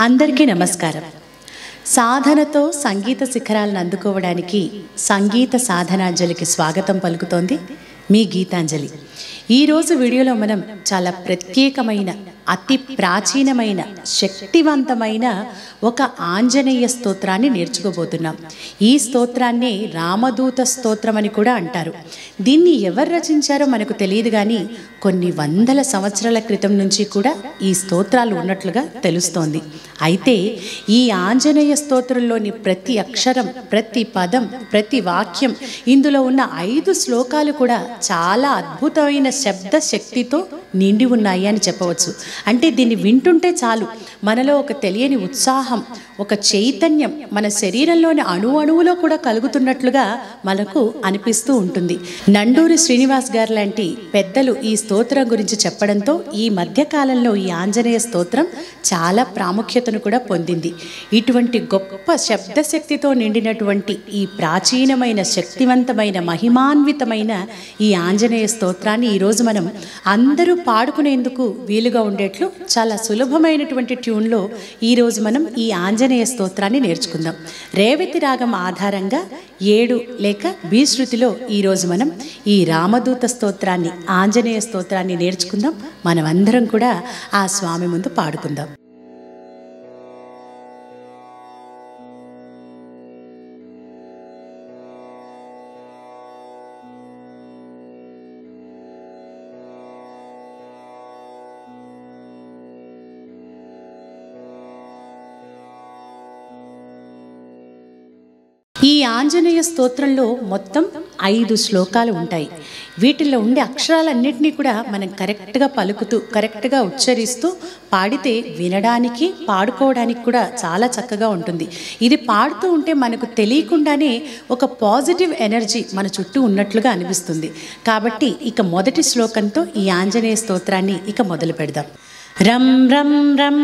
అందరికీ నమస్కారం. సాధనతో సంగీత శిఖరాలను అందుకోవడానికి సంగీత సాధనాంజలికి స్వాగతం పలుకుతోంది మీ గీతాంజలి. ఈరోజు వీడియోలో మనం చాలా ప్రత్యేకమైన, అతి ప్రాచీనమైన, శక్తివంతమైన ఒక ఆంజనేయ స్తోత్రాన్ని నేర్చుకోబోతున్నాం. ఈ స్తోత్రాన్ని రామదూత స్తోత్రం అని కూడా అంటారు. దీన్ని ఎవరు రచించారో మనకు తెలియదు, కానీ కొన్ని వందల సంవత్సరాల క్రితం నుంచి కూడా ఈ స్తోత్రాలు ఉన్నట్లుగా తెలుస్తోంది. అయితే ఈ ఆంజనేయ స్తోత్రంలోని ప్రతి అక్షరం, ప్రతి పదం, ప్రతి వాక్యం, ఇందులో ఉన్న 5 శ్లోకాలు కూడా చాలా అద్భుతమైన శబ్ద శక్తితో నిండి ఉన్నాయి అని చెప్పవచ్చు. అంటే దీన్ని వింటుంటే చాలు మనలో ఒక తెలియని ఉత్సాహం, ఒక చైతన్యం మన శరీరంలోని అణువులో కూడా కలుగుతున్నట్లుగా మనకు అనిపిస్తూ ఉంటుంది. నండూరి శ్రీనివాస్ గారు లాంటి పెద్దలు ఈ స్తోత్రం గురించి చెప్పడంతో ఈ మధ్యకాలంలో ఈ ఆంజనేయ స్తోత్రం చాలా ప్రాముఖ్యతను కూడా పొందింది. ఇటువంటి గొప్ప శబ్దశక్తితో నిండినటువంటి ఈ ప్రాచీనమైన, శక్తివంతమైన, మహిమాన్వితమైన ఈ ఆంజనేయ స్తోత్రాన్ని ఈరోజు మనం అందరూ పాడుకునేందుకు వీలుగా ఉండేట్లు చాలా సులభమైనటువంటి ట్యూన్లో ఈరోజు మనం ఈ ఆంజనేయ స్తోత్రాన్ని నేర్చుకుందాం. రేవతి రాగం ఆధారంగా 7 లేక బి శృతిలో ఈరోజు మనం ఈ రామదూత స్తోత్రాన్ని, ఆంజనేయ స్తోత్రాన్ని నేర్చుకుందాం. మనమందరం కూడా ఆ స్వామి ముందు పాడుకుందాం. ఈ ఆంజనేయ స్తోత్రంలో మొత్తం 5 శ్లోకాలు ఉంటాయి. వీటిల్లో ఉండే అక్షరాలన్నింటినీ కూడా మనం కరెక్ట్గా పలుకుతూ, కరెక్ట్గా ఉచ్చరిస్తూ పాడితే వినడానికి, పాడుకోవడానికి కూడా చాలా చక్కగా ఉంటుంది. ఇది పాడుతూ ఉంటే మనకు తెలియకుండానే ఒక పాజిటివ్ ఎనర్జీ మన చుట్టూ ఉన్నట్లుగా అనిపిస్తుంది. కాబట్టి ఇక మొదటి శ్లోకంతో ఈ ఆంజనేయ స్తోత్రాన్ని ఇక మొదలు పెడదాం. రం రం రం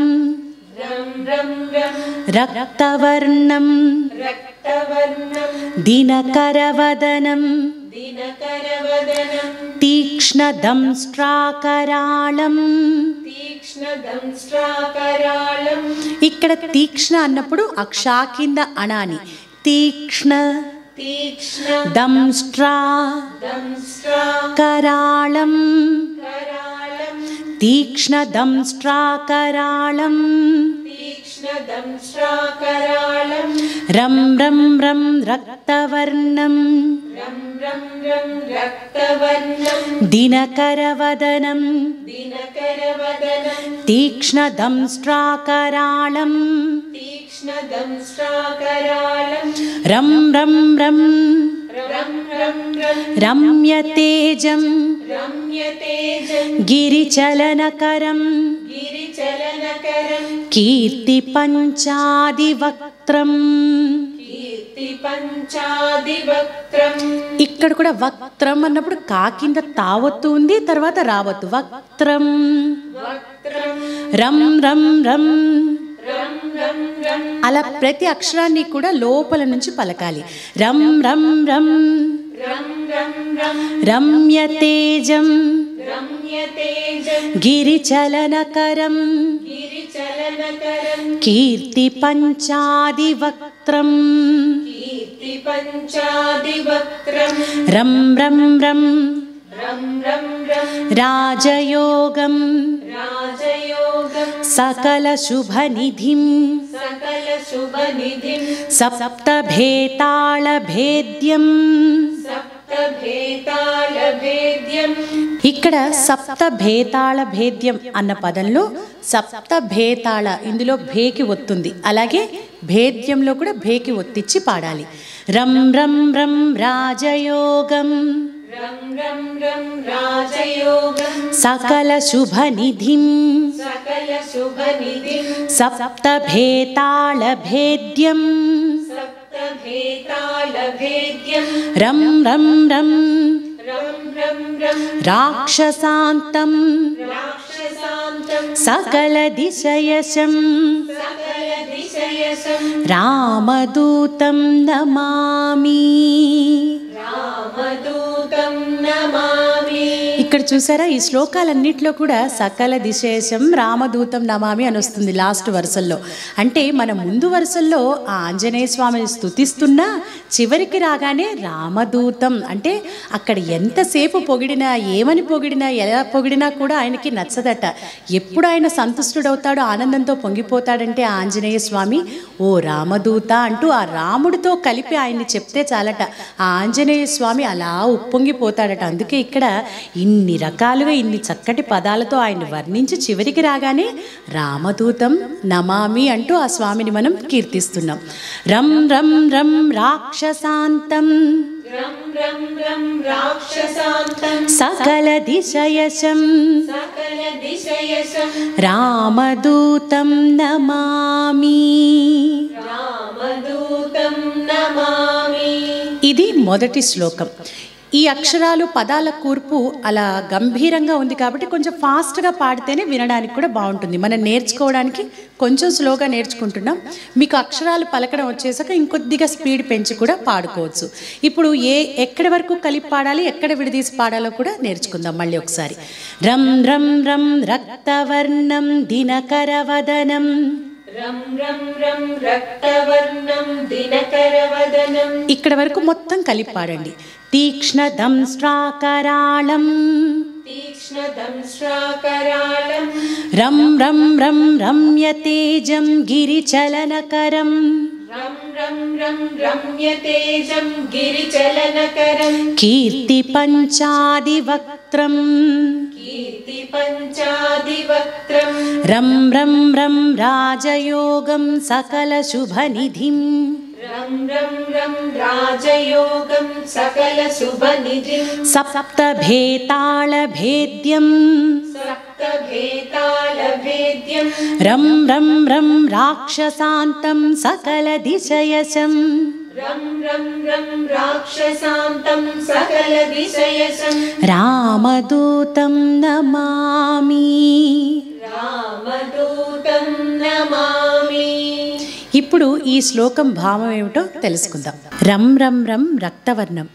రక్తవర్ణం దినకరవదనం తీక్ష్ణదంష్ట్రాకరాళం. ఇక్కడ తీక్ష్ణ అన్నప్పుడు అక్షా కింద అనాని. తీక్ష్ణ దంష్ట్రా కరాళం, తీక్ష్ణదంష్ట్రాకరాళం. రం రం రం రక్తవర్ణం దినకరవదనం తీక్ష్ణదంష్ట్రాకరాళం. రం రం రం రమ్యతేజం గిరిచలనకరం కీర్తి పంచాదివక్త్రం. ఇక్కడ కూడా వక్త్రం అన్నప్పుడు కా కింద తావత్తు ఉంది, తర్వాత రావత్తు. వక్త్రం. రం రం రం అలా ప్రతి అక్షరాన్ని కూడా లోపల నుంచి పలకాలి. రం రం రం రమ్యతేజం గిరిచలనకరం కీర్తి పంచాదివక్త్రం. రం రం రం రాజయోగం సకల శుభనిధిం సప్తభేతాళ భేద్యం. ఇక్కడ సప్తభేతాళ భేద్యం అన్న పదంలో సప్తభేతాళ, ఇందులో భేకి ఒత్తుంది, అలాగే భేద్యంలో కూడా భేకి ఒత్తిచ్చి పాడాలి. రం రం రం రాజయోగం సకల శుభనిధిం సప్తభేతాళ భేద్యం. రం రం రం రాక్షసాంతం సకల దిశయశం రామదూతం నమామి. ఇక్కడ చూసారా, ఈ శ్లోకాలన్నింటిలో కూడా సకల దిశేషం రామదూతం నమామి అని వస్తుంది లాస్ట్ వరుసల్లో. అంటే మన ముందు వరుసల్లో ఆ ఆంజనేయ స్వామిని స్తుతిస్తున్నా చివరికి రాగానే రామదూతం అంటే అక్కడ ఎంతసేపు పొగిడినా, ఏమని పొగిడినా, ఎలా పొగిడినా కూడా ఆయనకి నచ్చదట. ఎప్పుడు ఆయన సంతుష్టుడవుతాడో, ఆనందంతో పొంగిపోతాడంటే ఆంజనేయ స్వామి ఓ రామదూత అంటూ ఆ రాముడితో కలిపి ఆయన్ని చెప్తే చాలట, ఆ ఆంజనేయ స్వామి అలా ఉప్పొంగిపోతాడట. అందుకే ఇక్కడ ఇన్ని రకాలుగా ఇన్ని చక్కటి పదాలతో ఆయన్ని వర్ణించి చివరికి రాగానే రామదూతం నమామి అంటూ ఆ స్వామిని మనం కీర్తిస్తున్నాం. రం రం రం రాక్షసాంతం సకల దిశయశం రామదూతం నమామి. ఇది మొదటి శ్లోకం. ఈ అక్షరాలు పదాల కూర్పు అలా గంభీరంగా ఉంది కాబట్టి కొంచెం ఫాస్ట్గా పాడితేనే వినడానికి కూడా బాగుంటుంది. మనం నేర్చుకోవడానికి కొంచెం స్లోగా నేర్చుకుంటున్నాం. మీకు అక్షరాలు పలకడం వచ్చేసాక ఇంకొద్దిగా స్పీడ్ పెంచి కూడా పాడుకోవచ్చు. ఇప్పుడు ఎక్కడి వరకు కలిపి పాడాలి, ఎక్కడ విడదీసి పాడాలో కూడా నేర్చుకుందాం మళ్ళీ ఒకసారి. రం రం రం రక్తవర్ణం దినకరవదనం ఇక్కడ వరకు మొత్తం కలిపి పాడండి. తీక్ష్ణ దంష్ట్రాకరాళం రం రం రం రమ్యతేజం గిరిచలనకరం కీర్తి పంచాదివక్త్రం రం రం రం రాజయోగం సకల శుభనిధిం సప్తభేతాళభేద్యం రం రం రం రాక్షసాంతం సకల దిశయశం రామదూతం నమామి. ఇప్పుడు ఈ శ్లోకం భావం ఏమిటో తెలుసుకుందాం. రం రం రం రక్తవర్ణం.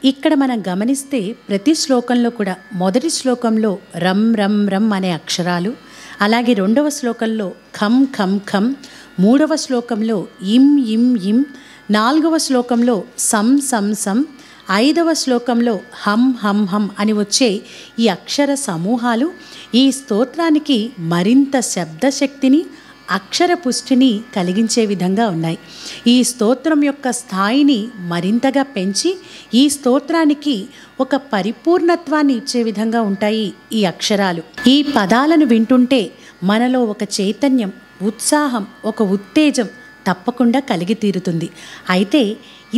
ఇక్కడ మనం గమనిస్తే ప్రతి శ్లోకంలో కూడా మొదటి శ్లోకంలో రం రం రం అనే అక్షరాలు, అలాగే రెండవ శ్లోకంలో ఖం ఖం ఖం, మూడవ శ్లోకంలో ఇం ఇం ఇం, నాలుగవ శ్లోకంలో సం సం సం, ఐదవ శ్లోకంలో హం హం హం అని వచ్చే ఈ అక్షర సమూహాలు ఈ స్తోత్రానికి మరింత శబ్దశక్తిని, అక్షర పుష్టిని కలిగించే విధంగా ఉన్నాయి. ఈ స్తోత్రం యొక్క స్థాయిని మరింతగా పెంచి ఈ స్తోత్రానికి ఒక పరిపూర్ణత్వాన్ని ఇచ్చే విధంగా ఉంటాయి ఈ అక్షరాలు. ఈ పదాలను వింటుంటే మనలో ఒక చైతన్యం, ఉత్సాహం, ఒక ఉత్తేజం తప్పకుండా కలిగి తీరుతుంది. అయితే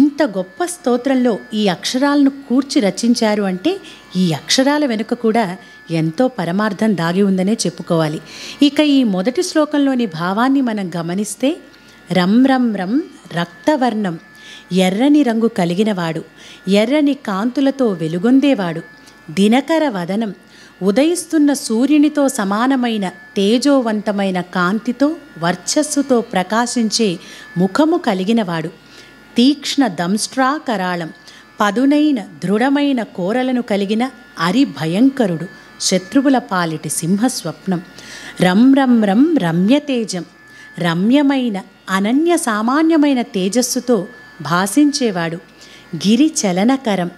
ఇంత గొప్ప స్తోత్రంలో ఈ అక్షరాలను కూర్చి రచించారు అంటే ఈ అక్షరాల వెనుక కూడా ఎంతో పరమార్థం దాగి ఉందనే చెప్పుకోవాలి. ఇక ఈ మొదటి శ్లోకంలోని భావాన్ని మనం గమనిస్తే రం రం రం రక్తవర్ణం, ఎర్రని రంగు కలిగినవాడు, ఎర్రని కాంతులతో వెలుగొందేవాడు, దినకర వదనం, ఉదయిస్తున్న సూర్యునితో సమానమైన తేజోవంతమైన కాంతితో వర్చస్సుతో ప్రకాశించే ముఖము కలిగినవాడు, తీక్ష్ణ దంష్ట్రాకరాళం, పదునైన దృఢమైన కోరలను కలిగిన అరిభయంకరుడు, శత్రువుల పాలిటి సింహస్వప్నం, రం రం రం రమ్యతేజం, రమ్యమైన అనన్య సామాన్యమైన తేజస్సుతో భాసించేవాడు, గిరి చలనకరం,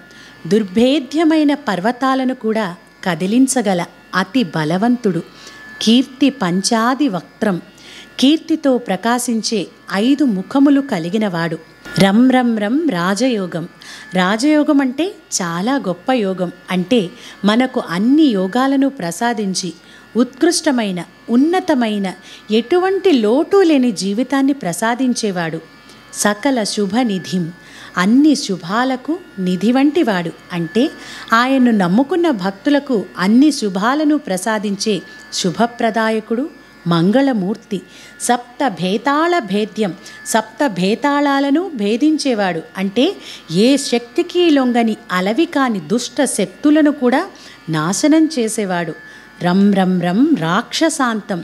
దుర్భేద్యమైన పర్వతాలను కూడా కదిలించగల అతి బలవంతుడు, కీర్తి పంచాది వక్త్రం, కీర్తితో ప్రకాశించే 5 ముఖములు కలిగినవాడు, రం రం రం రాజయోగం. రాజయోగం అంటే చాలా గొప్ప యోగం. అంటే మనకు అన్ని యోగాలను ప్రసాదించి ఉత్కృష్టమైన, ఉన్నతమైన, ఎటువంటి లోటు లేని జీవితాన్ని ప్రసాదించేవాడు, సకల శుభనిధిం, అన్ని శుభాలకు నిధి వంటివాడు. అంటే ఆయన్ను నమ్ముకున్న భక్తులకు అన్ని శుభాలను ప్రసాదించే శుభప్రదాయకుడు, మంగళమూర్తి, సప్తభేతాళ భేద్యం, సప్తభేతాళాలను భేదించేవాడు. అంటే ఏ శక్తికి లొంగని అలవి కాని దుష్ట శక్తులను కూడా నాశనం చేసేవాడు, రం రం రం రాక్షసాంతం,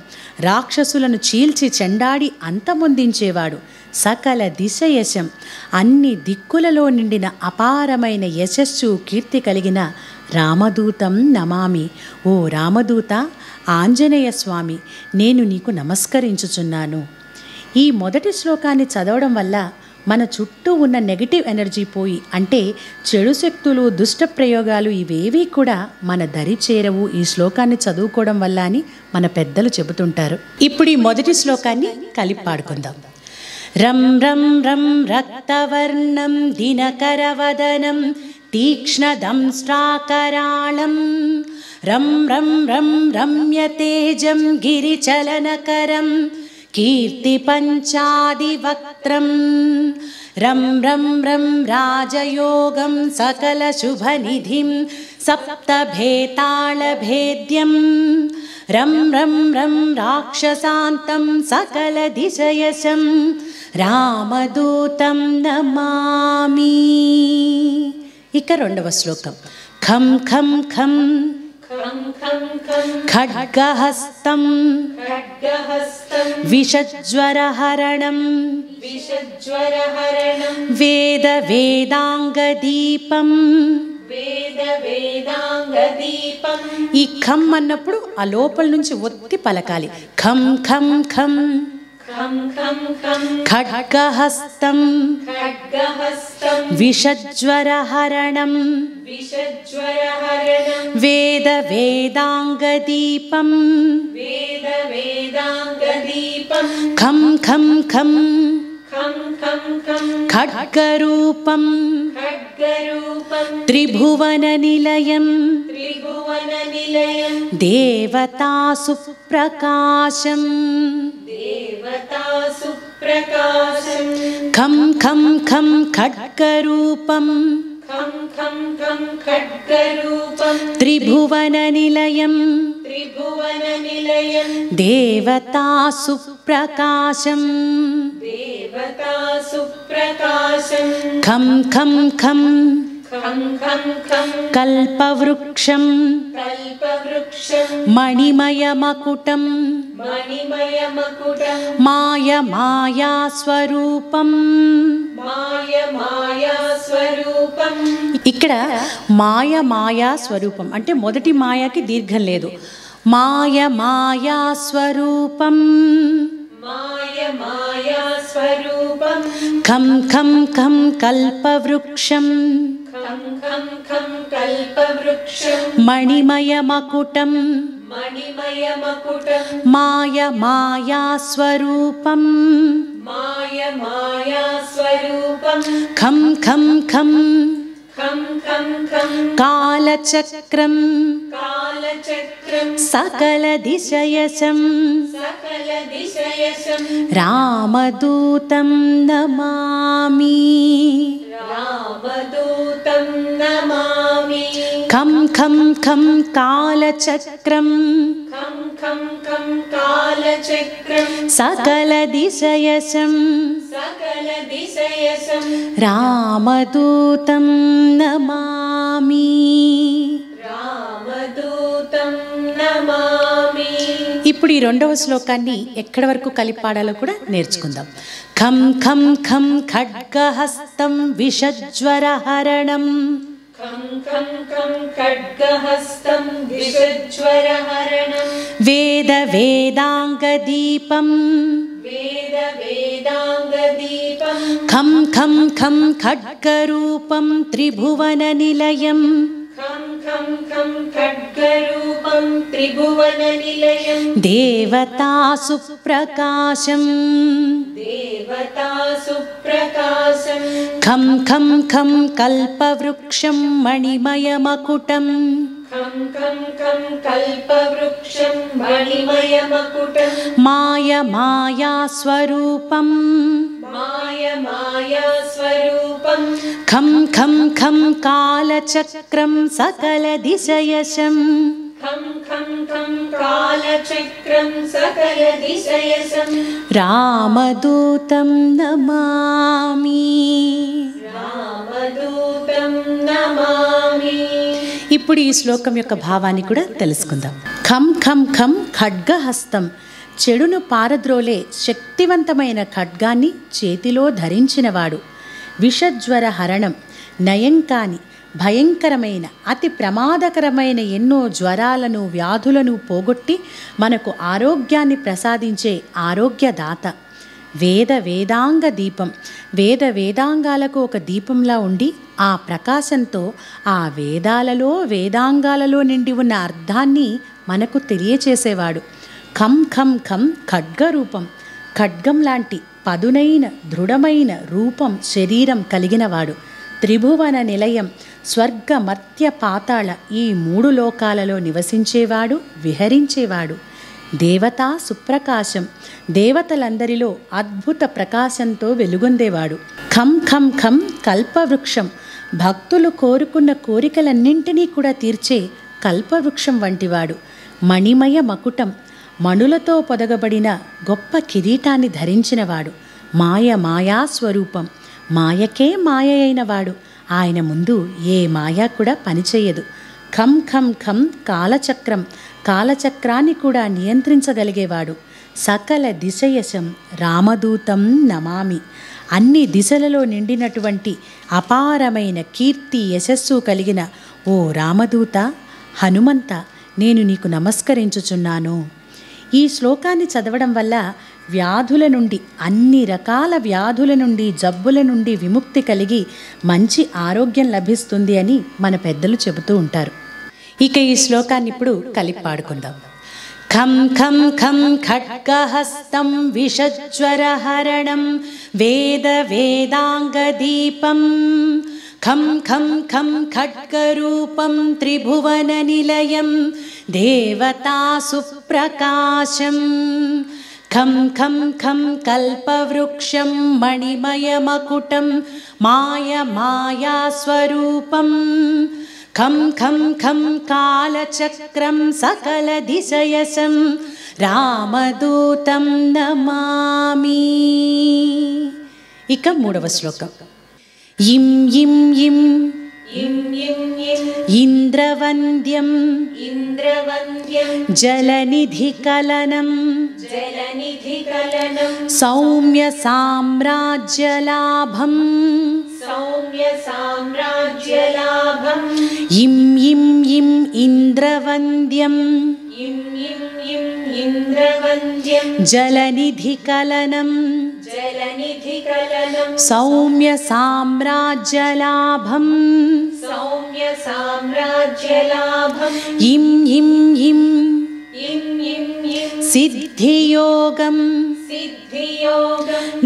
రాక్షసులను చీల్చి చెండాడి అంతమొందించేవాడు, సకల దిశయశం, అన్ని దిక్కులలో నిండిన అపారమైన యశస్సు, కీర్తి కలిగిన రామదూతం నమామి. ఓ రామదూత, ఆంజనేయ స్వామి, నేను నీకు నమస్కరించుచున్నాను. ఈ మొదటి శ్లోకాన్ని చదవడం వల్ల మన చుట్టూ ఉన్న నెగిటివ్ ఎనర్జీ పోయి, అంటే చెడు శక్తులు, దుష్ట ప్రయోగాలు ఇవేవీ కూడా మన దరి చేరవు ఈ శ్లోకాన్ని చదువుకోవడం వల్ల అని మన పెద్దలు చెబుతుంటారు. ఇప్పుడు ఈ మొదటి శ్లోకాన్ని కలిపి పాడుకుందాం. రం రం రం రక్తవర్ణం దినకరవదనం తీక్ష్ణదంష్ట్రాకరాళం రం రం రం రమ్యతేజం గిరిచలనకరం కీర్తిపంచాదివక్త్రం రం రం రం రాజయోగం సకలశుభనిధిం సప్తభేతాళభేద్యం రం రం రం రాక్షసాంతం సకలదిశయశం రామదూతం నమామి. ఇక రెండవ శ్లోకం. ఖం ఖం ఖం ఖడ్గహస్తం విషజ్వరహరణం వేద వేదాంగదీపం. ఈ ఖం అన్నప్పుడు ఆ లోపల నుంచి ఒత్తి పలకాలి. ఖం ఖం ఖం ఖడ్గహస్తం విషజ్వరహరణం వేద వేదాంగదీపం. ఖం ఖం ఖం ఖడ్గరూపం త్రిభువననిలయం దేవతాసు ప్రకాశం. ఖం ఖం ఖం ఖడ్గరూపం త్రిభువననిలయం దేవతాసు ప్రకాశం. ఖం ఖం ఖం కల్పవృక్షం మణిమయమకుటం మాయమాయాస్వరూపం. ఇక్కడ మాయమాయా స్వరూపం అంటే మొదటి మాయకి దీర్ఘం లేదు. మాయమాయాస్వరూపం. ఖం ఖం ఖం కల్పవృక్షం మణిమయమకుటం మాయమాయాస్వరూపం. ఖం ఖం ఖం కాలచక్రం సకలదిశయశం రామదూతం నమామి. ఖం ఖం ఖం కాలచక్రం సకలదిశయశం రామదూతం నమామి. ఇప్పుడు ఈ రెండవ శ్లోకాన్ని ఎక్కడి వరకు కలిపి పాడాలో కూడా నేర్చుకుందాం. ఖం ఖం ఖం ఖడ్గహస్తం విషజ్వరహరణం వేద వేదాంగదీపం. ఖం ఖం ఖం ఖడ్గరూపం త్రిభువననిలయం దేవతాసు ప్రకాశం. ఖం ఖం ఖం కల్పవృక్షం మణిమయమకుటం మాయమాయాస్వరూపం. ఖం ఖం ఖం కాలచక్రం సకలదిశయశం రామదూతం నమామి. ఇప్పుడు ఈ శ్లోకం యొక్క భావాన్ని కూడా తెలుసుకుందాం. ఖం ఖం ఖం ఖడ్గహస్తం, చెడును పారద్రోలే శక్తివంతమైన ఖడ్గాన్ని చేతిలో ధరించినవాడు. విషజ్వర హరణం, నయం కాని భయంకరమైన అతి ప్రమాదకరమైన ఎన్నో జ్వరాలను వ్యాధులను పోగొట్టి మనకు ఆరోగ్యాన్ని ప్రసాదించే ఆరోగ్యదాత. వేదాంగ దీపం, వేదాంగాలకు ఒక దీపంలా ఉండి ఆ ప్రకాశంతో ఆ వేదాంగాలలో నిండి ఉన్న అర్థాన్ని మనకు తెలియచేసేవాడు. ఖం ఖం ఖం ఖడ్గరూపం, ఖడ్గం లాంటి పదునైన దృఢమైన రూపం శరీరం కలిగినవాడు. త్రిభువన నిలయం, స్వర్గ మర్త్య పాతాళ ఈ 3 లోకాలలో నివసించేవాడు, విహరించేవాడు. దేవతా సుప్రకాశం, దేవతలందరిలో అద్భుత ప్రకాశంతో వెలుగొందేవాడు. ఖం ఖం ఖం కల్పవృక్షం, భక్తులు కోరుకున్న కోరికలన్నింటినీ కూడా తీర్చే కల్పవృక్షం వంటివాడు. మణిమయ మకుటం, మణులతో పొదగబడిన గొప్ప కిరీటాన్ని ధరించినవాడు. మాయా స్వరూపం, మాయకే మాయ అయినవాడు. ఆయన ముందు ఏ మాయా కూడా పనిచేయదు. ఖం ఖం ఖం కాలచక్రం, కాలచక్రాన్ని కూడా నియంత్రించగలిగేవాడు. సకల దిశయశం రామదూతం నమామి, అన్ని దిశలలో నిండినటువంటి అపారమైన కీర్తి యశస్సు కలిగిన ఓ రామదూత హనుమంత, నేను నీకు నమస్కరించుచున్నాను. ఈ శ్లోకాన్ని చదవడం వల్ల వ్యాధుల నుండి, అన్ని రకాల వ్యాధుల నుండి, జబ్బుల నుండి విముక్తి కలిగి మంచి ఆరోగ్యం లభిస్తుంది అని మన పెద్దలు చెబుతూ ఉంటారు. ఇక ఈ శ్లోకాన్ని ఇప్పుడు కలిపి పాడుకుందాం. ఖం ఖం ఖం ఖడ్గహస్తం విషజ్వరహరణం వేదాంగదీపం, ఖం ఖం ఖం ఖడ్గరూపం త్రిభువన నిలయం దేవతా సుప్రకాశం, ఖం ఖం ఖం కల్పవృక్షం మణిమయమకుటం మాయా స్వరూపం, ఖం ఖం ఖం కాలచక్రం సకల దిశయశం రామదూతం నమామి. ఇక 3వ శ్లోకం. ఇం ఇం ఇం ఇంద్రవంద్యం జలనిధికలనం సౌమ్య సామ్రాజ్యలాభం, ఇం ఇం ఇం ఇంద్రవంద్యం జలనిధికలనం సౌమ్య సామ్రాజ్యలాభం, ఇం ఇం ఇం సిద్ధియోగం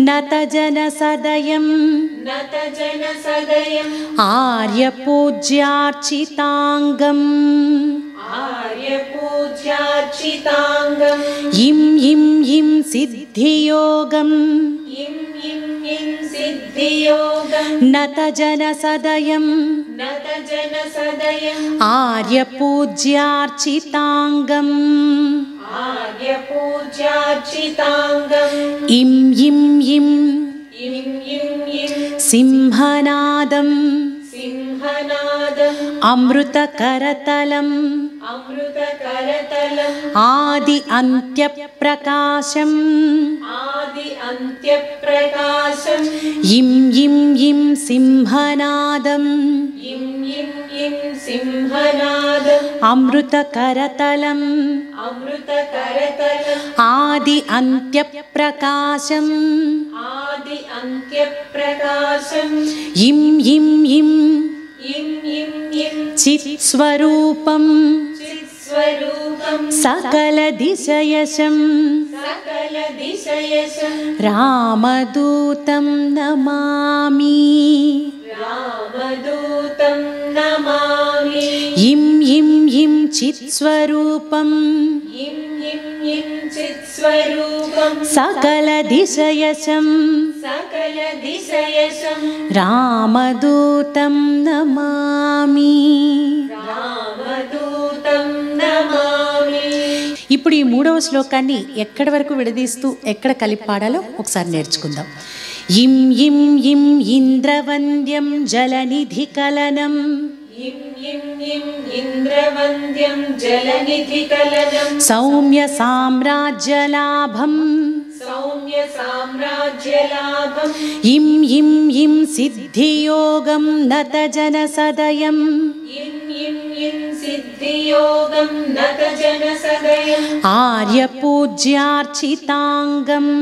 నతజన సదయం ఆర్యపూజ్యార్చితాంగం, ఇం ఇం ఇం సిద్ధియోగం నతజన సదయం ఆర్యపూజ్యార్చితాంగం, ఇం ఇం ఇం సింహనాదం అమృతకరతలం ఆది అంత్యప్రకాశం, ఇం ఇం ఇం సింహనాదం అమృతకరతలం ఆది అంత్యప్రకాశం, ఇం ఇం ఇం చిత్స్వరూపం సకల దిశయశం రామదూతం నమామి. ఇం ఇం ఇం చిత్స్వరూపం సకల దిశయశం రామదూతం నమామి. ఇప్పుడు ఈ 3వ శ్లోకాన్ని ఎక్కడి వరకు విడదీస్తూ ఎక్కడ కలిపి పాడాలో ఒకసారి నేర్చుకుందాం. ఇం ఇం ఇం ఇంద్రవంద్యం జలనిధికలనం సౌమ్య సామ్రాజ్యలాభం सौम्य साम्राज्यलाभम् इं इं इं सिद्धियोगं नतजनसदयम् इं सिद्धियोगं नतजनसदयम् आर्यपूज्यार्चिताङ्गम्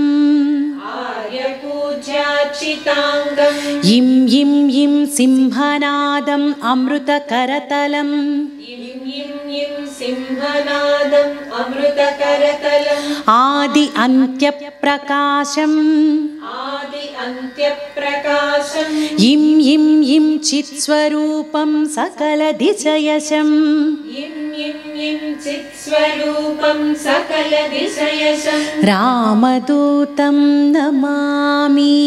आर्यपूज्यार्चिताङ्गम् इं इं इं सिंहनादम् अमृतकरतलम् इं सिंहनादम् अमृतकरतलम् आदि अन्त्यप्रकाशम् आदि अन्त्यप्रकाशम् इं इं इं चित्स्वरूपं सकलदिशयशम् इं चित्स्वरूपं सकलदिशयशम् रामदूतं नमामि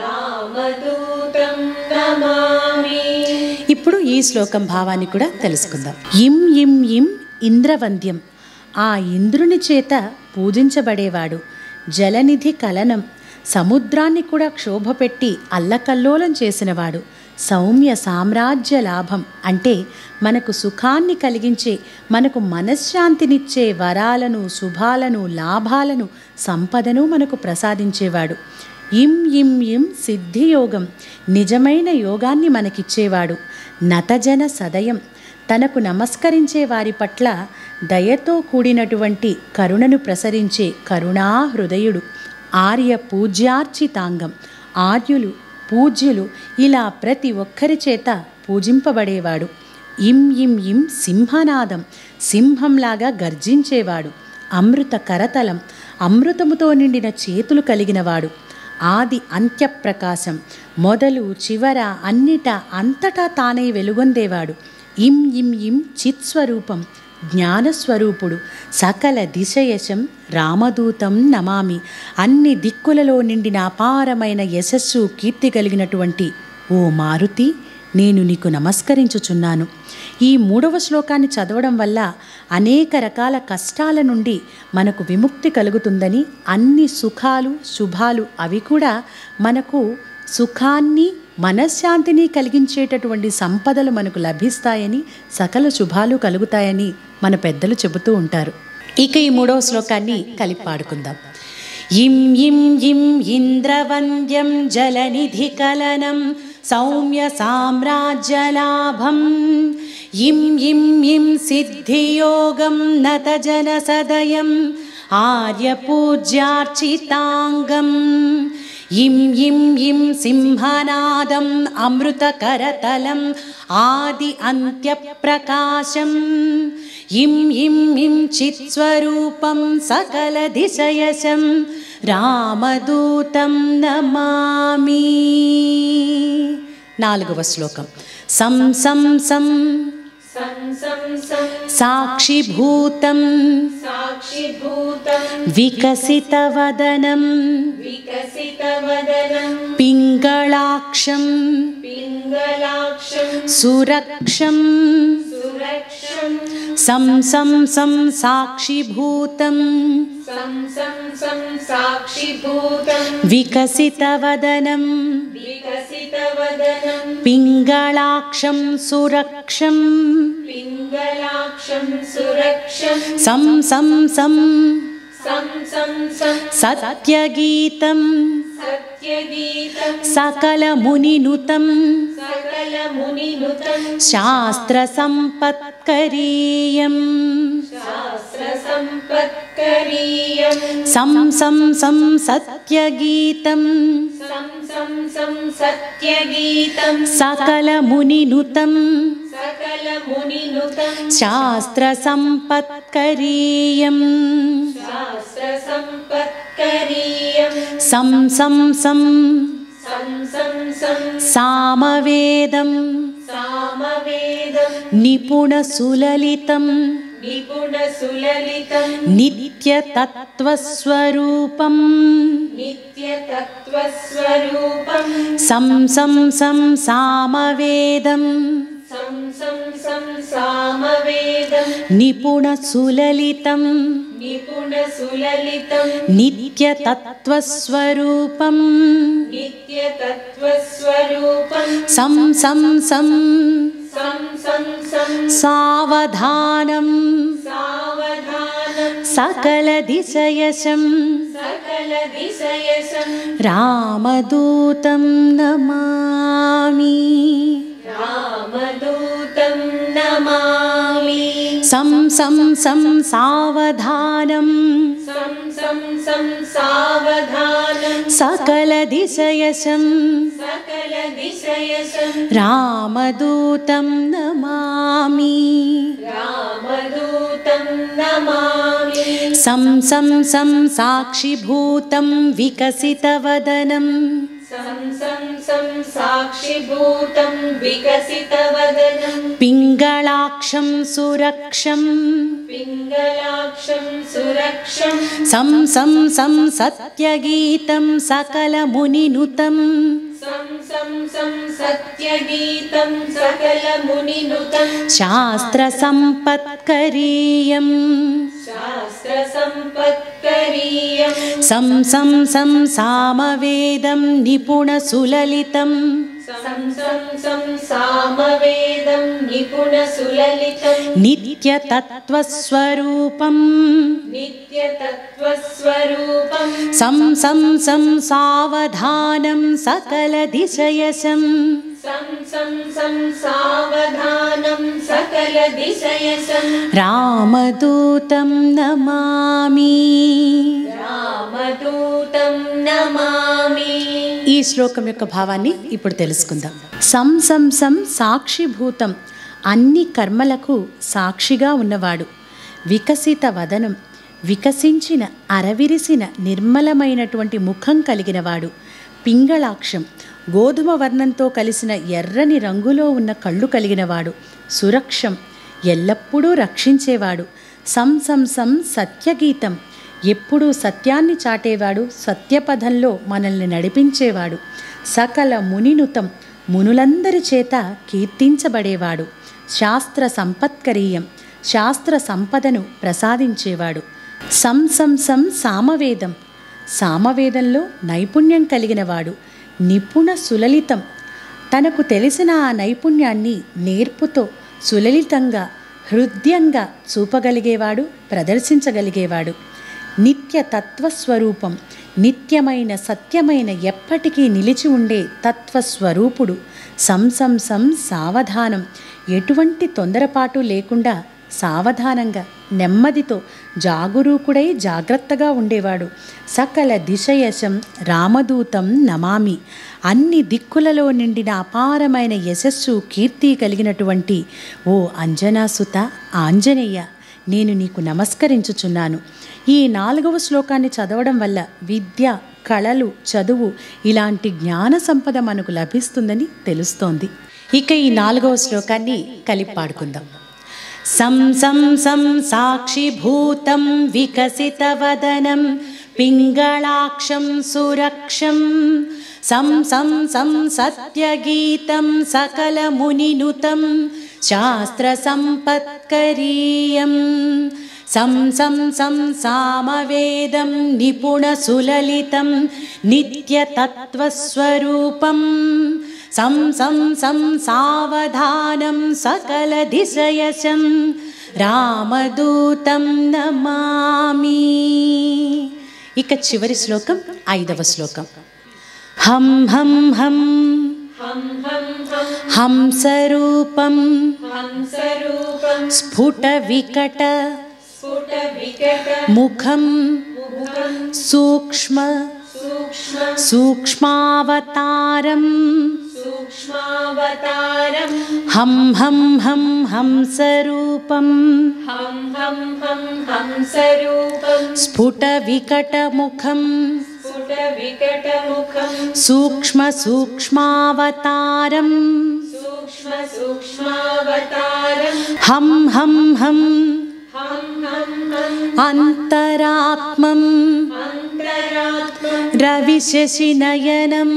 रामदूतं नमामि। ఇప్పుడు ఈ శ్లోకం భావాన్ని కూడా తెలుసుకుందాం. ఇం ఇం ఇం ఇంద్రవంద్యం, ఆ ఇంద్రుని చేత పూజించబడేవాడు. జలనిధి కలనం, సముద్రాన్ని కూడా క్షోభపెట్టి అల్లకల్లోలం చేసినవాడు. సౌమ్య సామ్రాజ్య లాభం అంటే మనకు సుఖాన్ని కలిగించే, మనకు మనశ్శాంతినిచ్చే వరాలను, శుభాలను, లాభాలను, సంపదను మనకు ప్రసాదించేవాడు. ఇం ఇం ఇం సిద్ధియోగం, నిజమైన యోగాన్ని మనకిచ్చేవాడు. నతజన సదయం, తనకు నమస్కరించే వారి పట్ల దయతో కూడినటువంటి కరుణను ప్రసరించే కరుణా హృదయుడు. ఆర్య పూజ్యార్చితాంగం, ఆర్యులు, పూజ్యులు ఇలా ప్రతి ఒక్కరి చేత పూజింపబడేవాడు. ఇం ఇం ఇం సింహనాదం, సింహంలాగా గర్జించేవాడు. అమృత కరతలం, అమృతముతో నిండిన చేతులు కలిగినవాడు. ఆది అంత్యప్రకాశం, మొదలు చివర అన్నిట అంతటా తానే వెలుగొందేవాడు. ఇం ఇం ఇం చిత్స్వరూపం, జ్ఞానస్వరూపుడు. సకల దిశయశం రామదూతం నమామి, అన్ని దిక్కులలో నిండిన అపారమైన యశస్సు, కీర్తి కలిగినటువంటి ఓ మారుతి, నేను నీకు నమస్కరించుచున్నాను. ఈ 3వ శ్లోకాన్ని చదవడం వల్ల అనేక రకాల కష్టాల నుండి మనకు విముక్తి కలుగుతుందని, అన్ని సుఖాలు, శుభాలు అవి కూడా మనకు సుఖాన్ని, మనశ్శాంతిని కలిగించేటటువంటి సంపదలు మనకు లభిస్తాయని, సకల శుభాలు కలుగుతాయని మన పెద్దలు చెబుతూ ఉంటారు. ఇక ఈ 3వ శ్లోకాన్ని కలిపి పాడుకుందాం. ఇం ఇం ఇం ఇంద్రవంద్యం జలనిధి కలనం సౌమ్య సామ్రాజ్యలాభం ఇం ఇం ఇం సిద్ధియోగం నతజన సదయం ఆర్యపూజ్యార్చితాంగం ఇం ఇం ఇం సింహనాదం అమృతకరతలం ఆది అంత్యప్రకాశం ఇం ఇం ఇం చిత్స్వరూపం సకలదిశయశం రామదూతం నమామి. 4వ శ్లోకం. సం సం సం సాక్షిభూతం వికసితవదనం పింగళాక్షం సురక్షం సం సం సం సాక్షిభూతం వికసితవదనం పింగళాక్షం సురక్షం సం సం సం సత్యగీతం సకలమునినుతం శాస్త్రసంపత్కరీయం సం సం సం సత్యగీతం సకలమునినుతం శాస్త్రసంపత్కరీయం సం సం సం సామవేదం నిపుణసులలితం నిత్యతత్వస్వరూపం సం సం సం సామవేదం నిపుణసులలితం నిత్యతత్వస్వరూపం సం సం సం సావధానం సకలదిశయశం सकलदिशयशं रामदूतं नमामि रामदूतं नमामि सं सं सं सावधानं सं सं सं सावधानं सकलदिशयशं सकलदिशयशं रामदूतं नमामि रामदूतं नमामि सं सं सं साक्षिभूतं विकसितवदनं सं सं सं साक्षिभूतं विकसितवदनं पिङ्गलाक्षं सुरक्षं पिङ्गलाक्षं सुरक्षं सं सं सं सत्यगीतं सकलमुनिनुतं सं सं सं सत्यगीतं सकलमुनिनुतं शास्त्रसम्पत्करीयं शास्त्रसम्पत्करीयं सं सं सं सामवेदं निपुणसुललितं सं सं सं सामवेदं निपुणसुललितं नित्यतत्त्वस्वरूपं नित्यतत्त्वस्वरूपं सं सं सं सावधानं सकलदिशयशं सं सं सं सावधानं सकलदिशयशं रामदूतं नमामि रामदूतं नमामि ఈ శ్లోకం యొక్క భావాన్ని ఇప్పుడు తెలుసుకుందాం. సం సం సం సాక్షిభూతం, అన్ని కర్మలకు సాక్షిగా ఉన్నవాడు. వికసిత వదనం, వికసించిన అరవిరిసిన నిర్మలమైనటువంటి ముఖం కలిగినవాడు. పింగళాక్షం, గోధుమ వర్ణంతో కలిసిన ఎర్రని రంగులో ఉన్న కళ్ళు కలిగినవాడు. సురక్షం, ఎల్లప్పుడూ రక్షించేవాడు. సం సం సం సత్యగీతం, ఎప్పుడూ సత్యాన్ని చాటేవాడు, సత్యపథంలో మనల్ని నడిపించేవాడు. సకల మునినుతం, మునులందరి చేత కీర్తించబడేవాడు. శాస్త్ర సంపత్కరీయం, శాస్త్ర సంపదను ప్రసాదించేవాడు. సం సం సం సామవేదం, సామవేదంలో నైపుణ్యం కలిగినవాడు. నిపుణ సులలితం, తనకు తెలిసిన ఆ నైపుణ్యాన్ని నేర్పుతో సులలితంగా హృదయంగా చూపగలిగేవాడు, ప్రదర్శించగలిగేవాడు. నిత్య తత్వస్వరూపం, నిత్యమైన సత్యమైన ఎప్పటికీ నిలిచి ఉండే తత్వస్వరూపుడు. సం సం సం సావధానం, ఎటువంటి తొందరపాటు లేకుండా సావధానంగా నెమ్మదితో జాగరూకుడై జాగ్రత్తగా ఉండేవాడు. సకల దిశయశం రామదూతం నమామి, అన్ని దిక్కులలో నిండిన అపారమైన యశస్సు కీర్తి కలిగినటువంటి ఓ అంజనాసుత ఆంజనేయ, నేను నీకు నమస్కరించుచున్నాను. ఈ 4వ శ్లోకాన్ని చదవడం వల్ల విద్య, కళలు, చదువు ఇలాంటి జ్ఞాన సంపద మనకు లభిస్తుందని తెలుస్తోంది. ఇక ఈ 4వ శ్లోకాన్ని కలిపి పాడుకుందాం. సం సం సం సాక్షిభూతం వికసితవదనం పింగళాక్షం సురక్షం సం సం సం సత్యగీతం సకలమునినుతం శాస్త్రసంపత్కరీయం సం సం సం సామవేదం నిపుణసులలితం నిత్యతత్వస్వరూపం సం సం సం సావధానం సకలదిశయశం రామదూతం నమామి. ఇక చివరి శ్లోకం 5వ శ్లోకం. హం హం హం హం హం హం హంసరూపం హంసరూపం స్ఫుటవికట స్ఫుటవికట ముఖం ముఖం సూక్ష్మ సూక్ష్మ సూక్ష్మావతారం సూక్ష్మావతారం హం హం హం హంసరూపం హం హం హం హంసరూపం స్ఫుటవికటముఖం స్ఫుటవికటముఖం సూక్ష్మ సూక్ష్మావతారం సూక్ష్మ సూక్ష్మావతారం హం హం హం హం హం హం అంతరాత్మం అంతరాత్మం రవిశశినయనం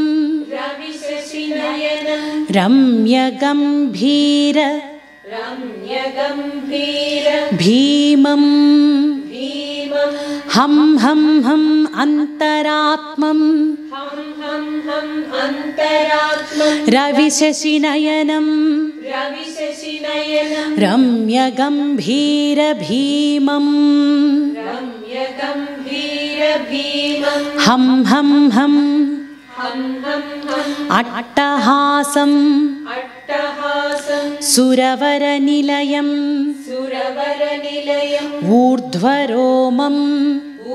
రవిశశినయనం రమ్యగంభీర రమ్యగంభీర భీమం భీమం హం హం హం అంతరాత్మం హం హం హం అంతరాత్మం రవిశశినయనం రవిశశినయనం రమ్యగంభీర భీమం రమ్యగంభీర भीमं हं हं हं हं हं हं अट्टहासम् अट्टहासं सुरवरनिलयं सुरवरनिलयं ऊर्ध्वरोमम्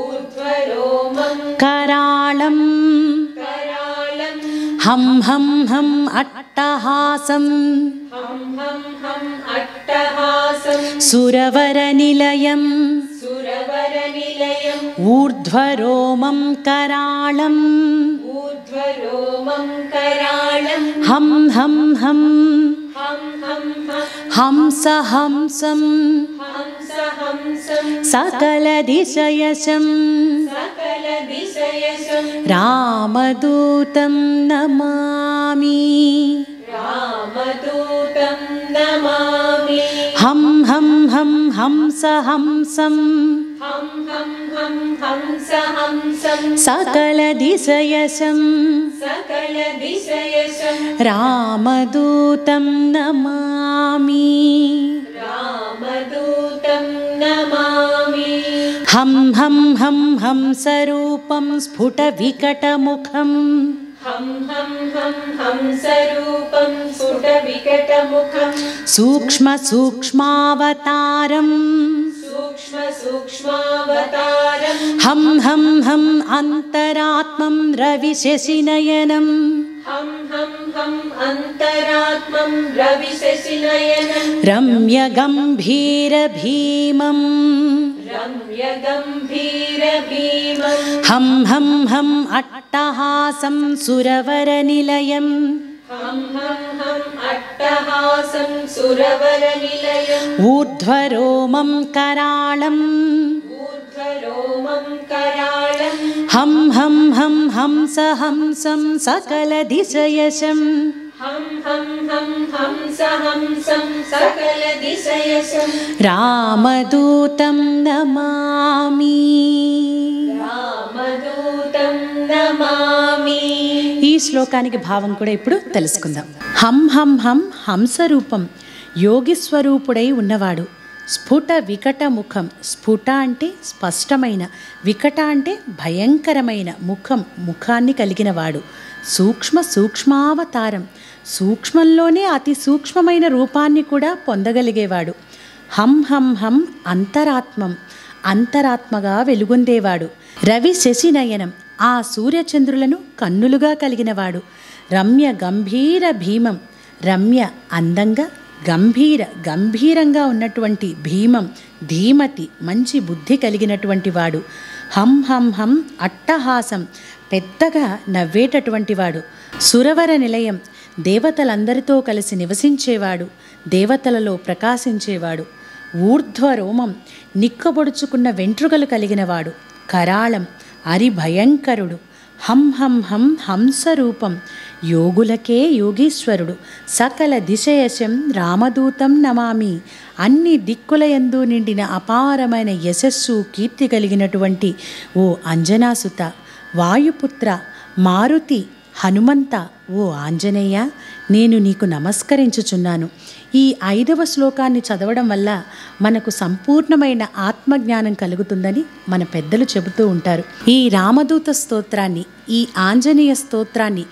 ऊर्ध्वरोमं कराळं करालं हं हं हं अट्टहासम् हं हं हं अट्टहासं सुरवरनिलयं सुरवरनिलयं ऊर्ध्वरोमं कराळम् ऊर्ध्वरोमं करालं हं हं हं हं हं हं हंस हंसं हंस हंसं सकलदिशयशं सकलदिशयशं रामदूतं नमामि रामदूतं नमामि हं हं हं हंस हंसं हं हं हं हंस हंसं सकलदिशयशं सकलदिशयशं रामदूतं नमामि रामदूतं नमामि हं हं हं हंसरूपं स्फुटविकटमुखं हं हं हं हंसरूपं स्फुटविकटमुखं सूक्ष्मसूक्ष्मावतारम् सूक्ष्मसूक्ष्मावतारं हं हं हं अन्तरात्मं रविशशिनयनं हं हं हं अन्तरात्मं रविशशिनयनं रम्यगम्भीरभीमम् रम्यगम्भीरभीमं हं हं हं अट्टहासं सुरवरनिलयं हं हं हं अट्टहासं सुरवरनिलयम् ऊर्ध्वरोमं कराळम् ऊर्ध्वरोमं करालं हं हं हं हंस हंसं सकलदिशयशं हं हं हं हंस हंसं सकलदिशयशं रामदूतं नमामि रामदूतं नमामि ఈ శ్లోకానికి భావం కూడా ఇప్పుడు తెలుసుకుందాం. హం హం హం హంసరూపం యోగిస్వరూపుడై ఉన్నవాడు. స్ఫుట వికట ముఖం, స్ఫుట అంటే స్పష్టమైన, వికట అంటే భయంకరమైన ముఖం, ముఖాన్ని కలిగినవాడు. సూక్ష్మ సూక్ష్మావతారం, సూక్ష్మంలోనే అతి సూక్ష్మమైన రూపాన్ని కూడా పొందగలిగేవాడు. హం హం హం అంతరాత్మం, అంతరాత్మగా వెలుగొందేవాడు. రవి శశినయనం, ఆ సూర్యచంద్రులను కన్నులుగా కలిగినవాడు. రమ్య గంభీర భీమం, రమ్య అందంగా, గంభీరంగా ఉన్నటువంటి భీమం, ధీమతి మంచి బుద్ధి కలిగినటువంటి వాడు. హం హం హం అట్టహాసం, పెద్దగా నవ్వేటటువంటి వాడు. సురవర నిలయం, దేవతలందరితో కలిసి నివసించేవాడు, దేవతలలో ప్రకాశించేవాడు. ఊర్ధ్వరోమం, నిక్కబొడుచుకున్న వెంట్రుకలు కలిగినవాడు. కరాళం, అరిభయంకరుడు. హం హం హం హంసరూపం, యోగులకే యోగీశ్వరుడు. సకల దిశయశం రామదూతం నమామి, అన్ని దిక్కులయందు నిండిన అపారమైన యశస్సు కీర్తి కలిగినటువంటి ఓ అంజనాసుత, వాయుపుత్ర, మారుతి, హనుమంత, ఓ ఆంజనేయ, నేను నీకు నమస్కరించుచున్నాను. ఈ 5వ శ్లోకాన్ని చదవడం వల్ల మనకు సంపూర్ణమైన ఆత్మజ్ఞానం కలుగుతుందని మన పెద్దలు చెబుతూ ఉంటారు. ఈ రామదూత స్తోత్రాన్ని, ఈ ఆంజనేయ స్తోత్రాన్ని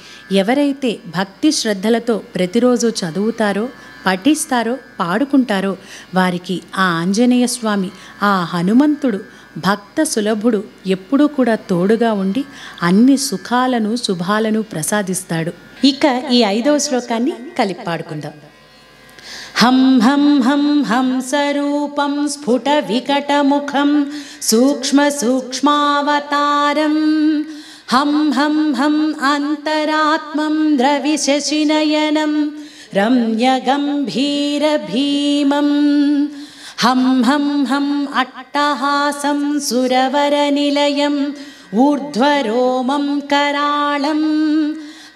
ఎవరైతే భక్తి శ్రద్ధలతో ప్రతిరోజు చదువుతారో, పఠిస్తారో, పాడుకుంటారో వారికి ఆ ఆంజనేయ స్వామి, ఆ హనుమంతుడు, భక్త సులభుడు ఎప్పుడూ కూడా తోడుగా ఉండి అన్ని సుఖాలను శుభాలను ప్రసాదిస్తాడు. ఇక ఈ 5వ శ్లోకాన్ని కలిపి పాడుకుందాం. హం హం హం హంసరూపం స్ఫుట వికటముఖం సూక్ష్మ సూక్ష్మావతారం హం హం హం అంతరాత్మం ద్రవిశశినయనం రమ్యగంభీరభీమం హం హం హం అట్టహాసం సురవరనిలయం ఊర్ధ్వరోమం కరాళం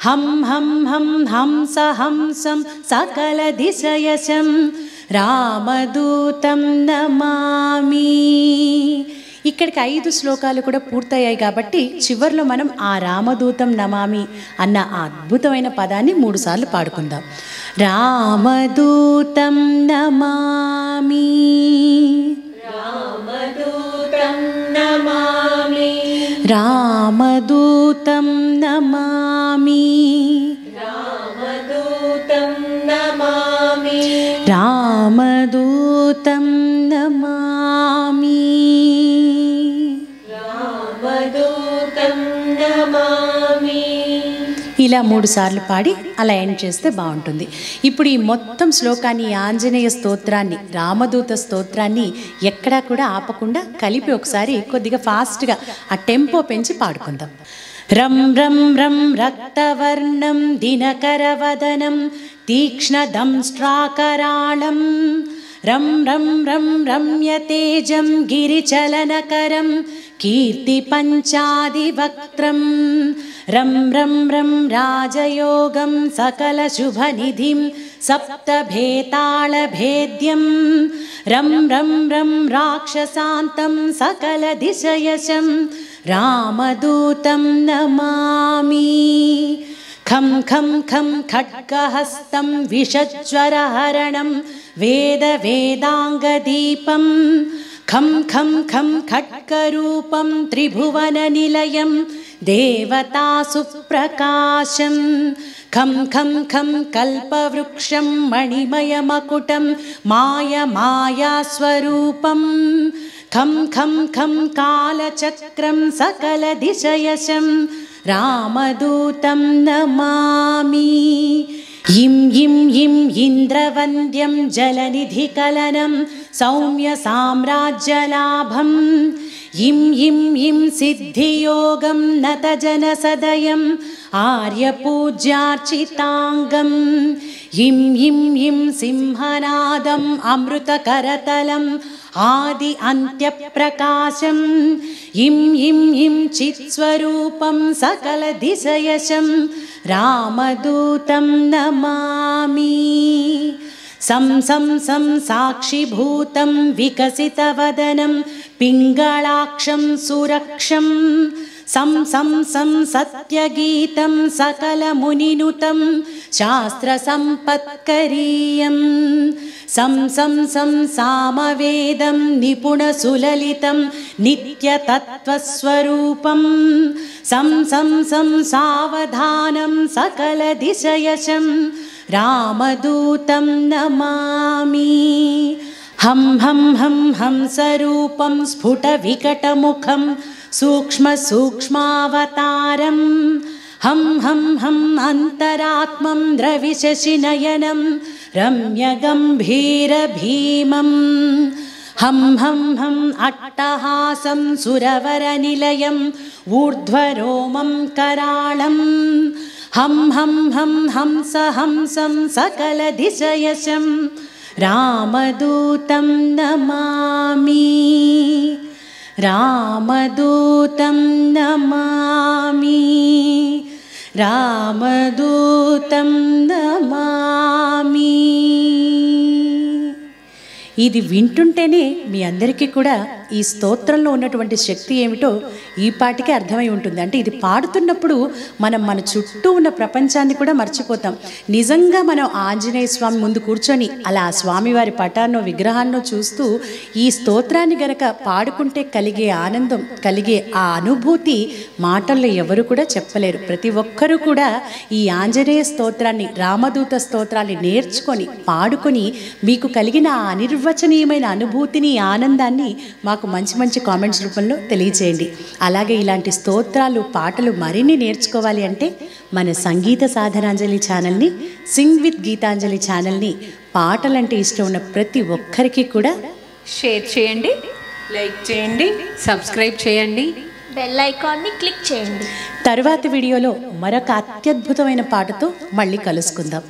హం హం హం హంస హంసం సకలదిశయశం రామదూతం నమామి. ఇక్కడికి 5 శ్లోకాలు కూడా పూర్తయ్యాయి కాబట్టి చివర్లో మనం ఆ రామదూతం నమామి అన్న ఆ అద్భుతమైన పదాన్ని 3 సార్లు పాడుకుందాం. రామదూతం నమామి, రామదూతం నమామి, రామదూతం నమామి రామదూతం నమామి రామదూతం నమామి రామదూతం నమామి. ఇలా 3 సార్లు పాడి అలా ఎండ్ చేస్తే బాగుంటుంది. ఇప్పుడు ఈ మొత్తం శ్లోకాన్ని, ఆంజనేయ స్తోత్రాన్ని, రామదూత స్తోత్రాన్ని ఎక్కడా కూడా ఆపకుండా కలిపి ఒకసారి కొద్దిగా ఫాస్ట్గా ఆ టెంపో పెంచి పాడుకుందాం. రం రం రం రక్తవర్ణం దినకరవదనం తీక్ష్ణదంష్ట్రాకరాళం రం రం రం రమ్యతేజం గిరిచలనకరం కీర్తిపంచాదివక్త్రం రం రం రం రాజయోగం సకలశుభనిధిం సప్తభేతాళభేద్యం రం రం రం రాక్షసాంతం సకలదిశయశం రామదూతం నమామి. ఖం ఖం ఖం ఖడ్గహస్తం విషజ్వరహరణం వేదాంగదీపం ఖం ఖం ఖం ఖడ్గరూపం త్రిభువననిలయం దేవతాసుప్రకాశం ఖం ఖం ఖం కల్పవృక్షం మణిమయమకుటం మాయాస్వరూపం ఖం ఖం ఖం కాలచక్రం సకలదిశయశం రామదూతం నమామి. ఇం ఇం ఇం ఇంద్రవంద్యం జలనిధికలనం సౌమ్య సామ్రాజ్యలాభం ఇం ఇం ఇం సిద్ధియోగం నతజనసదయం ఆర్యపూజ్యార్చితాంగం ఇం ఇం ఇం సింహనాదం అమృతకరతలం ఆది అంత్యప్రకాశం ఇం ఇం ఇం చిత్స్వరూపం సకలదిశయశం రామదూతం నమామి. సం సం సం సాక్షిభూతం వికసితవదనం పింగళాక్షం సురక్షం సం సం సం సత్యగీతం సకలమునినుతం శాస్త్రసంపత్కరీయం సం సం సం సామవేదం నిపుణసులలితం నిత్యతత్వస్వరూపం సం సం సం సావధానం సకలదిశయశం రామదూతం నమామి. హం హం హం హంసరూపం స్ఫుటవికటముఖం సూక్ష్మావతారం హం హం హం అంతరాత్మం ద్రవిశశినయనం రమ్యగంభీరభీమం హం హం హం అట్టహాసం సురవరనిలయం ఊర్ధ్వరోమం కరాళం హం హం హం హంసం సకలదిశయశం రామదూతం నమామి. రామదూతం నమామి రామదూతం నమామి. ఇది వింటుంటేనే మీ అందరికీ కూడా ఈ స్తోత్రంలో ఉన్నటువంటి శక్తి ఏమిటో ఈ పాటికే అర్థమై ఉంటుంది. అంటే ఇది పాడుతున్నప్పుడు మనం మన చుట్టూ ఉన్న ప్రపంచాన్ని కూడా మర్చిపోతాం. నిజంగా మనం ఆంజనేయ స్వామి ముందు కూర్చొని అలా స్వామివారి పటాన్నో విగ్రహాన్నో చూస్తూ ఈ స్తోత్రాన్ని గనక పాడుకుంటే కలిగే ఆనందం, కలిగే ఆ అనుభూతి మాటల్లో ఎవరు కూడా చెప్పలేరు. ప్రతి ఒక్కరూ కూడా ఈ ఆంజనేయ స్తోత్రాన్ని, రామదూత స్తోత్రాన్ని నేర్చుకొని పాడుకొని మీకు కలిగిన ఆ అనిర్వచనీయమైన అనుభూతిని, ఆనందాన్ని మాకు మంచి మంచి కామెంట్స్ రూపంలో తెలియచేయండి. అలాగే ఇలాంటి స్తోత్రాలు, పాటలు మరిన్ని నేర్చుకోవాలి అంటే మన సంగీత సాధనాంజలి ఛానల్ని, సింగ్ విత్ గీతాంజలి ఛానల్ని పాటలంటే ఇష్టం ఉన్న ప్రతి ఒక్కరికి కూడా షేర్ చేయండి, లైక్ చేయండి, సబ్స్క్రైబ్ చేయండి, బెల్ ఐకాన్ని క్లిక్ చేయండి. తరువాతి వీడియోలో మరొక అత్యద్భుతమైన పాటతో మళ్ళీ కలుసుకుందాం.